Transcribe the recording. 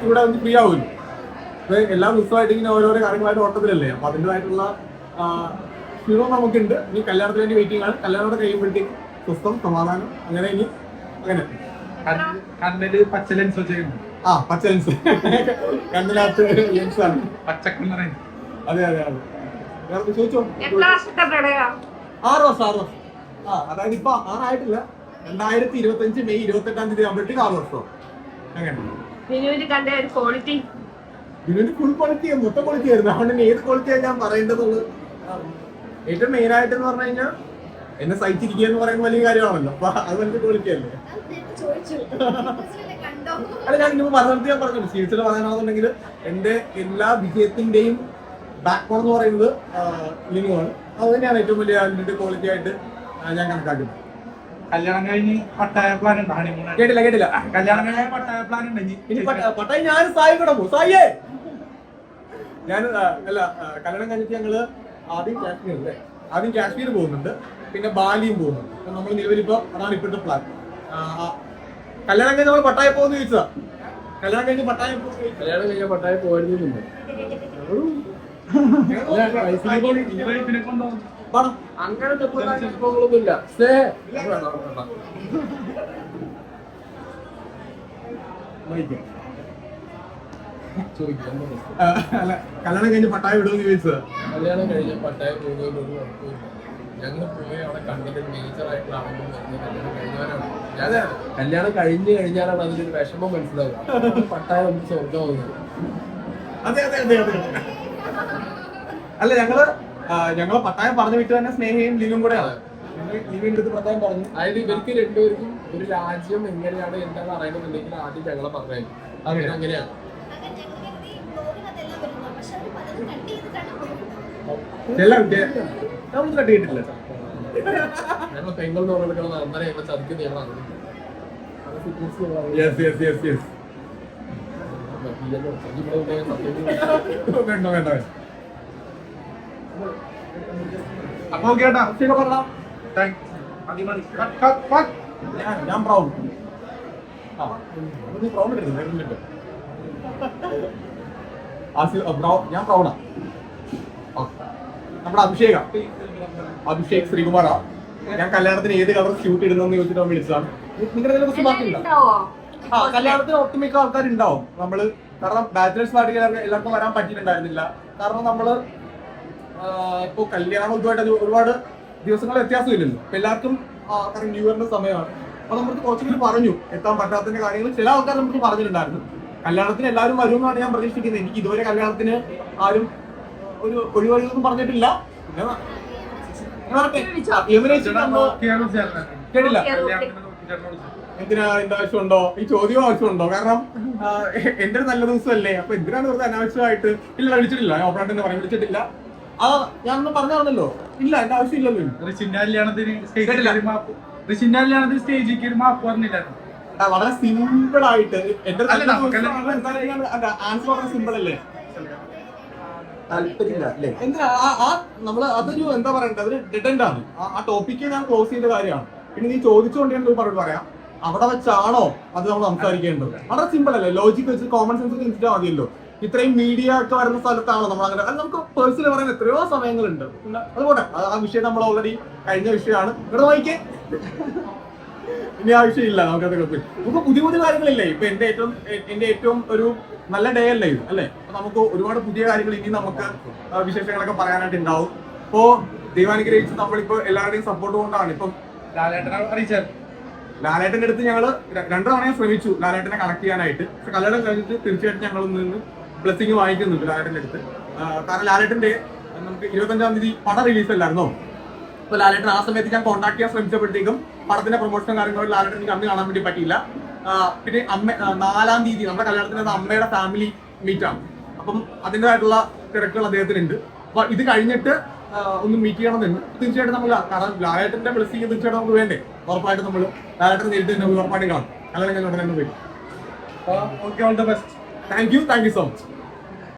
ഇവിടെ ഒന്ന് ഫ്രീ ആവുമല്ലോ. അപ്പൊ എല്ലാ ദിവസമായിട്ട് ഇങ്ങനെ ഓരോരോ കാര്യങ്ങളായിട്ട് ഓട്ടത്തിലല്ലേ, അപ്പൊ അതിൻ്റെതായിട്ടുള്ള ക്ഷീണവും നമുക്കുണ്ട്. ഇനി കല്യാണത്തിന് വേണ്ടി വെയിറ്റിംഗ് ആണ്. കല്യാണം കഴിയുമ്പോഴത്തേക്ക് സ്വസ്ഥം സമാധാനം അങ്ങനെ ഇനി അങ്ങനെ കണ്ണില് പച്ച ലെൻസ് വെച്ചേക്കുന്നു. പച്ച ലെൻസ് കണ്ണിനകത്ത് ലെൻസ് ആണ് പച്ചക്കണ്ണറ. അതെ അതെ അതെ. വേറെ ചോദിച്ചോ. 6 വർഷം. അതായത് ഇപ്പൊ 6 ആയിട്ടില്ല. 2025 മെയ് 28 ആകുമ്പോഴത്തേക്ക് 6 വർഷം അങ്ങനെ. ഇതിനൊരു ഫുൾ ക്വാളിറ്റി മൊത്തം ക്വാളിറ്റി ആയിരുന്നു. അതുകൊണ്ട് ഏത് ക്വാളിറ്റിയാണ് ഞാൻ പറയേണ്ടതുള്ളത്. ഏറ്റവും മെയിൻ ആയിട്ട് എന്ന് പറഞ്ഞു കഴിഞ്ഞാൽ എന്നെ സഹിച്ചിരിക്കുക എന്ന് പറയുന്ന വലിയ കാര്യമാണല്ലോ. അപ്പൊ അത് വലിയ ക്വാളിറ്റി അല്ലേ. അല്ല, ഞാൻ ഇങ്ങനെ ഞാൻ പറഞ്ഞു സീരിയസിൽ പറയാനാണെന്നുണ്ടെങ്കിൽ എന്റെ എല്ലാ വിജയത്തിന്റെയും ബാക്ക് ബോൺ എന്ന് പറയുന്നത് ലിനു ആണ്. അത് തന്നെയാണ് ഏറ്റവും വലിയ അതിന്റെ ക്വാളിറ്റി ആയിട്ട് ഞാൻ കണക്കാക്കുന്നത്. കല്യാണം കഴിഞ്ഞ് പട്ടായ പ്ലാൻ ഉണ്ടോ? കേട്ടില്ല. കല്യാണം കഴിഞ്ഞ പട്ടായ പ്ലാൻ ഉണ്ട്. പട്ടായി ഞാൻ സായി കൂടെ പോകും. സായിയേ ഞാൻ അല്ല, കല്യാണം കഴിഞ്ഞിട്ട് ഞങ്ങള് ആദ്യം കാശ്മീർ പോകുന്നുണ്ട്, പിന്നെ ബാലിയും പോകുന്നുണ്ട്. നമ്മൾ നിലവിലിപ്പോ അതാണ് ഇപ്പോഴത്തെ പ്ലാൻ. കല്യാണം കഴിഞ്ഞ് നമ്മൾ പട്ടായ പോകുന്ന ചോദിച്ചതാ. കല്യാണം കഴിഞ്ഞ് പട്ടായ പോയിരുന്നില്ല. അങ്ങനത്തെ സംഭവങ്ങളൊന്നുമില്ല. അല്ല, കല്യാണം കഴിഞ്ഞ് പട്ടായ വിടുമെന്ന് ചോദിച്ചത്. കല്യാണം കഴിഞ്ഞ പട്ടായ പോകുന്നതിൽ ഒരു കുഴപ്പമില്ല. ഞങ്ങൾ പോയി അവിടെ കണ്ടിട്ട് മേജറായിട്ടുള്ള ആളുകൾ കല്യാണം കഴിഞ്ഞവരാണ്. കല്യാണം കഴിഞ്ഞു കഴിഞ്ഞാലാണ് അതിലൊരു വിഷമം മനസ്സിലാവുക. പട്ടായ നമുക്ക് സ്വർഗമാകുന്നത്. അതെ. അല്ല, ഞങ്ങള് പട്ടായം പറഞ്ഞു വിട്ട് തന്നെ സ്നേഹയും ലിനും കൂടെയാണ്. പട്ടായം പറഞ്ഞു. അതായത് ഇവർക്ക് രണ്ടുപേർക്കും ഒരു രാജ്യം എങ്ങനെയാണ് എന്താണെന്ന് അറിയണമെന്നുണ്ടെങ്കിൽ ആദ്യം ഞങ്ങളെ പറഞ്ഞു. അങ്ങനെയാണ്. കട്ടിയിട്ടില്ല. ഞങ്ങൾ പെങ്ങൾ എന്ന് പറഞ്ഞെടുക്കണം അന്നേരം ഞങ്ങൾ ചതിക്കുന്ന ഞങ്ങളാണ്. വേണ്ട. അപ്പൊ കേട്ടാ ഞാൻ ബ്രൗൺ ഇട്ടിരുന്നു. ഞാൻ ബ്രൗണാ. നമ്മുടെ അഭിഷേക് ശ്രീകുമാറാ. ഞാൻ കല്യാണത്തിന് ഏത് കളർ സ്യൂട്ട് ഇടുന്നെന്ന് ചോദിച്ചിട്ട് വിളിച്ചതാണ്. നിങ്ങളുടെ ഇതിനെ കുറിച്ച് ബാക്കിയുണ്ടോ? കല്യാണത്തിന് ഒട്ടുമിക്ക ആൾക്കാരുണ്ടാവും. നമ്മള് കാരണം ബാച്ചിലേഴ്സ് പാർട്ടിക്ക് എല്ലാവർക്കും വരാൻ പറ്റിയിട്ടുണ്ടായിരുന്നില്ല. കാരണം നമ്മള് ഇപ്പൊ കല്യാണം ഇതുമായിട്ട് ഒരുപാട് ദിവസങ്ങൾ വ്യത്യാസമില്ലല്ലോ. അപ്പൊ എല്ലാവർക്കും കാരണം ന്യൂ ഇയറിന്റെ സമയമാണ്. അപ്പൊ നമുക്ക് കുറച്ചുകൂടി പറഞ്ഞു എത്താൻ പറ്റാത്തതിന്റെ കാര്യങ്ങൾ ചില ആൾക്കാർ നമുക്ക് പറഞ്ഞിട്ടുണ്ടായിരുന്നു. കല്യാണത്തിന് എല്ലാവരും വരുമെന്നാണ് ഞാൻ പ്രതീക്ഷിക്കുന്നത്. എനിക്ക് ഇതുവരെ കല്യാണത്തിന് ആരും ഒരു ഒഴിവൊന്നും പറഞ്ഞിട്ടില്ല. കേട്ടില്ല. എന്തിനാ എന്റെ ആവശ്യമുണ്ടോ? ഈ ചോദ്യം ആവശ്യമുണ്ടോ? കാരണം എന്റെ ഒരു നല്ല ദിവസമല്ലേ. അപ്പൊ എന്തിനാണ് വെറുതെ അനാവശ്യമായിട്ട്? ഇല്ല, വിളിച്ചിട്ടില്ല. ഞാൻ ഓപ്പറേറ്ററിനെ പറഞ്ഞു വിളിച്ചിട്ടില്ല. ഞാനൊന്നും പറഞ്ഞു തന്നല്ലോ. ഇല്ല, എന്റെ ആവശ്യമില്ലല്ലോ. സ്റ്റേജിൽ മാപ്പ് പറഞ്ഞില്ലായിരുന്നു. വളരെ സിമ്പിൾ ആയിട്ട് എന്റെ ആൻസർ സിമ്പിൾ അല്ലേ. താല്പര്യമില്ല അല്ലേ? എന്തിനാ നമ്മള് അതൊരു എന്താ പറയണ്ടത്, അതൊരു ഡെഡ് ആണ്. ആ ടോപ്പിക്ക് ഞാൻ ക്ലോസ് ചെയ്ത കാര്യമാണ്. പിന്നെ നീ ചോദിച്ചുകൊണ്ട് ഞാൻ പറഞ്ഞു പറയാം, അവിടെ വെച്ചാണോ അത് നമ്മൾ സംസാരിക്കേണ്ടത്? വളരെ സിമ്പിൾ അല്ലേ? ലോജിക് വെച്ച് കോമൺ സെൻസ് ചിന്തിച്ചാൽ മതിയല്ലോ. ഇത്രയും മീഡിയ ഒക്കെ വരുന്ന സ്ഥലത്താണോ നമ്മൾ അങ്ങനെ? അത് നമുക്ക് പേഴ്സണലി പറയാൻ എത്രയോ സമയങ്ങളുണ്ട്. അതുപോലെ ആ വിഷയം നമ്മൾ ഓൾറെഡി കഴിഞ്ഞ വിഷയമാണ്. ഇവിടെ നോക്കിക്കേ, ഇനി ആ വിഷയമില്ല. നമുക്കതൊക്കെ നമുക്ക് പുതിയ കാര്യങ്ങളില്ലേ. ഇപ്പൊ എന്റെ ഏറ്റവും ഒരു നല്ല ഡേ അല്ലേ ഇത്, അല്ലേ? അപ്പൊ നമുക്ക് ഒരുപാട് പുതിയ കാര്യങ്ങൾ ഇനി നമുക്ക് വിശേഷങ്ങളൊക്കെ പറയാനായിട്ട് ഉണ്ടാവും. ഇപ്പോ ദൈവാനുഗ്രഹിച്ച് നമ്മളിപ്പോ എല്ലാവരുടെയും സപ്പോർട്ട് കൊണ്ടാണ് ഇപ്പം ലാലേട്ടന്റെ അടുത്ത് ഞങ്ങള് 2 തവണ ശ്രമിച്ചു ലാലേട്ടനെ കണക്ട് ചെയ്യാനായിട്ട്. പക്ഷെ കല്യാണം കഴിഞ്ഞിട്ട് തീർച്ചയായിട്ടും ഞങ്ങൾ നിന്ന് ബ്ലെസ്സിങ് വാങ്ങിക്കുന്നുണ്ട് ലാലേട്ടന്റെ അടുത്ത്. കാരണം ലാലേട്ടന്റെ നമുക്ക് 25-ാം തീയതി പടം റിലീസ് അല്ലായിരുന്നോ? അപ്പൊ ലാലേട്ടൻ ആ സമയത്ത് ഞാൻ കോൺടാക്ട് ചെയ്യാൻ ശ്രമിച്ചപ്പോഴത്തേക്കും പടത്തിന്റെ പ്രൊമോഷനും കാര്യങ്ങളും ലാലേട്ടൻ എനിക്ക് അന്ന് കാണാൻ വേണ്ടി പറ്റിയില്ല. പിന്നെ 4-ാം തീയതി നമ്മുടെ കല്യാണത്തിന് അമ്മയുടെ ഫാമിലി മീറ്റാണ്. അപ്പം അതിൻ്റെതായിട്ടുള്ള തിരക്കുകൾ അദ്ദേഹത്തിനുണ്ട്. അപ്പൊ ഇത് കഴിഞ്ഞിട്ട് ഒന്ന് മീറ്റ് ചെയ്യണമെന്നുണ്ട്. തീർച്ചയായിട്ടും നമ്മൾ കാരണം ലാലേട്ടന്റെ ബ്ലെസ്സിങ് തീർച്ചയായിട്ടും നമുക്ക് വേണ്ടേ. ഉറപ്പായിട്ട് നമ്മൾ ലാലേട്ടൻ നേരിട്ട് തന്നെ ഉറപ്പായിട്ട് കാണും. കല്യാണം കഴിഞ്ഞ ഉടനെ വരും. All the best. Thank you so much.